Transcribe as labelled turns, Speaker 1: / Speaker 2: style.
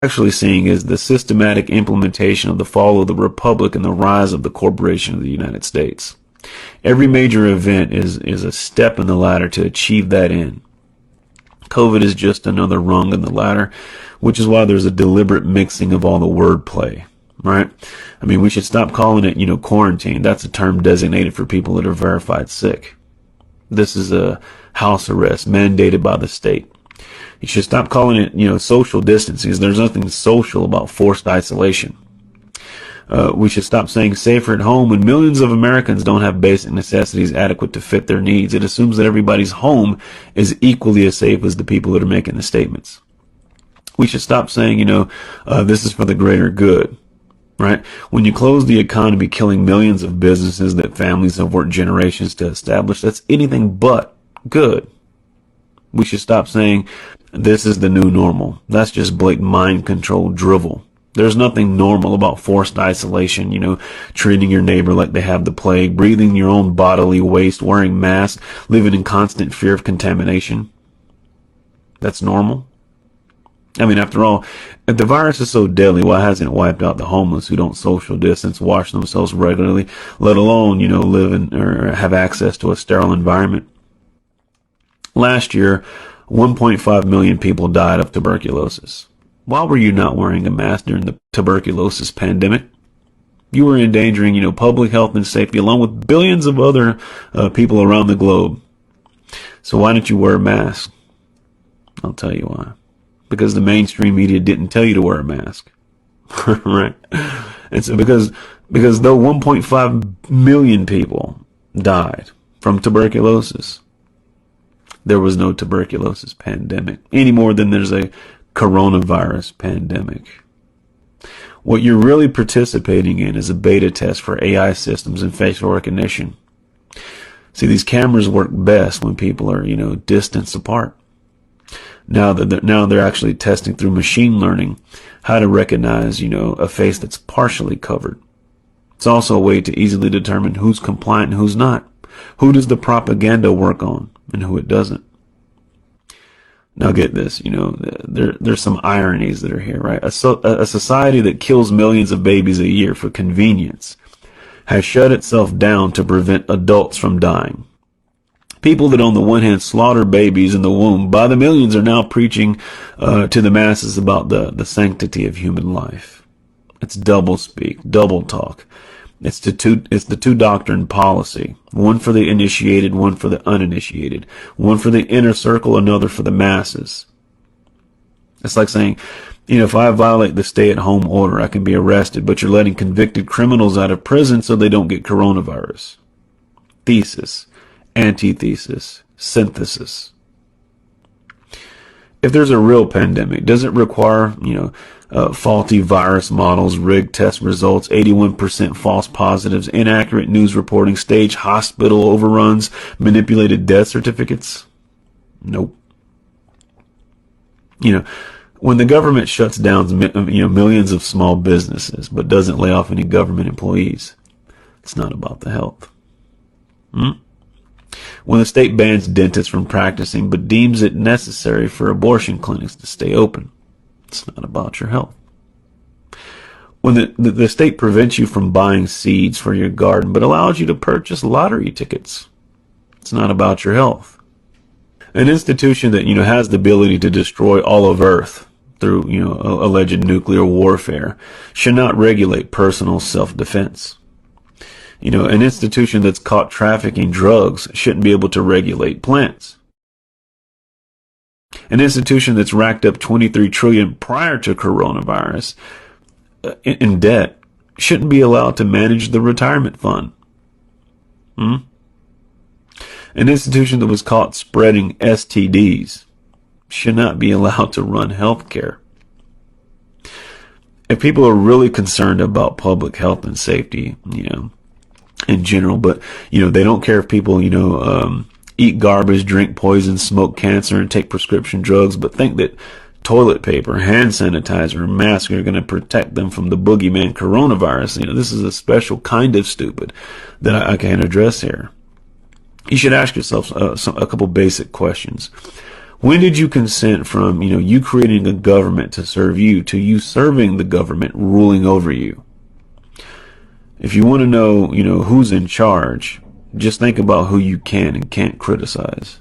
Speaker 1: Actually seeing is the systematic implementation of the fall of the republic and the rise of the corporation of the United States. Every major event is a step in the ladder to achieve that end. COVID is just another rung in the ladder, which is why there's a deliberate mixing of all the wordplay, right? I mean, we should stop calling it, quarantine. That's a term designated for people that are verified sick. This is a house arrest mandated by the state. You should stop calling it, social distancing. There's nothing social about forced isolation. We should stop saying safer at home when millions of Americans don't have basic necessities adequate to fit their needs. It assumes that everybody's home is equally as safe as the people that are making the statements. We should stop saying, this is for the greater good, right? When you close the economy, killing millions of businesses that families have worked generations to establish, that's anything but good. We should stop saying this is the new normal. That's just blatant mind control drivel. There's nothing normal about forced isolation, treating your neighbor like they have the plague, breathing your own bodily waste, wearing masks, living in constant fear of contamination. That's normal. I mean, after all, if the virus is so deadly, why hasn't it wiped out the homeless who don't social distance, wash themselves regularly, let alone, live in or have access to a sterile environment? Last year, 1.5 million people died of tuberculosis. Why were you not wearing a mask during the tuberculosis pandemic? You were endangering, public health and safety along with billions of other people around the globe. So why didn't you wear a mask? I'll tell you why. Because the mainstream media didn't tell you to wear a mask. Right? And so because though 1.5 million people died from tuberculosis, there was no tuberculosis pandemic any more than there's a coronavirus pandemic. What you're really participating in is a beta test for AI systems and facial recognition. See, these cameras work best when people are, distance apart. Now they're actually testing through machine learning how to recognize, a face that's partially covered. It's also a way to easily determine who's compliant and who's not. Who does the propaganda work on and who it doesn't? Now get this, there's some ironies that are here, right? A society that kills millions of babies a year for convenience has shut itself down to prevent adults from dying. People that on the one hand slaughter babies in the womb by the millions are now preaching to the masses about the sanctity of human life. It's double speak, double talk. It's the two doctrine policy. One for the initiated, one for the uninitiated. One for the inner circle, another for the masses. It's like saying, if I violate the stay-at-home order, I can be arrested, but you're letting convicted criminals out of prison so they don't get coronavirus. Thesis, antithesis, synthesis. If there's a real pandemic, does it require, faulty virus models, rigged test results, 81% false positives, inaccurate news reporting, staged hospital overruns, manipulated death certificates? Nope. When the government shuts down, millions of small businesses, but doesn't lay off any government employees, it's not about the health. When the state bans dentists from practicing but deems it necessary for abortion clinics to stay open, it's not about your health. When the state prevents you from buying seeds for your garden but allows you to purchase lottery tickets, it's not about your health. An institution that has the ability to destroy all of Earth through alleged nuclear warfare should not regulate personal self-defense. An institution that's caught trafficking drugs shouldn't be able to regulate plants. An institution that's racked up $23 trillion prior to coronavirus in debt shouldn't be allowed to manage the retirement fund. An institution that was caught spreading STDs should not be allowed to run healthcare. If people are really concerned about public health and safety, in general, but they don't care if people eat garbage, drink poison, smoke cancer, and take prescription drugs, but think that toilet paper, hand sanitizer, and masks are going to protect them from the boogeyman coronavirus. This is a special kind of stupid that I can't address here. You should ask yourself a couple basic questions. When did you consent from, you creating a government to serve you, to you serving the government ruling over you? If you want to know, who's in charge, just think about who you can and can't criticize.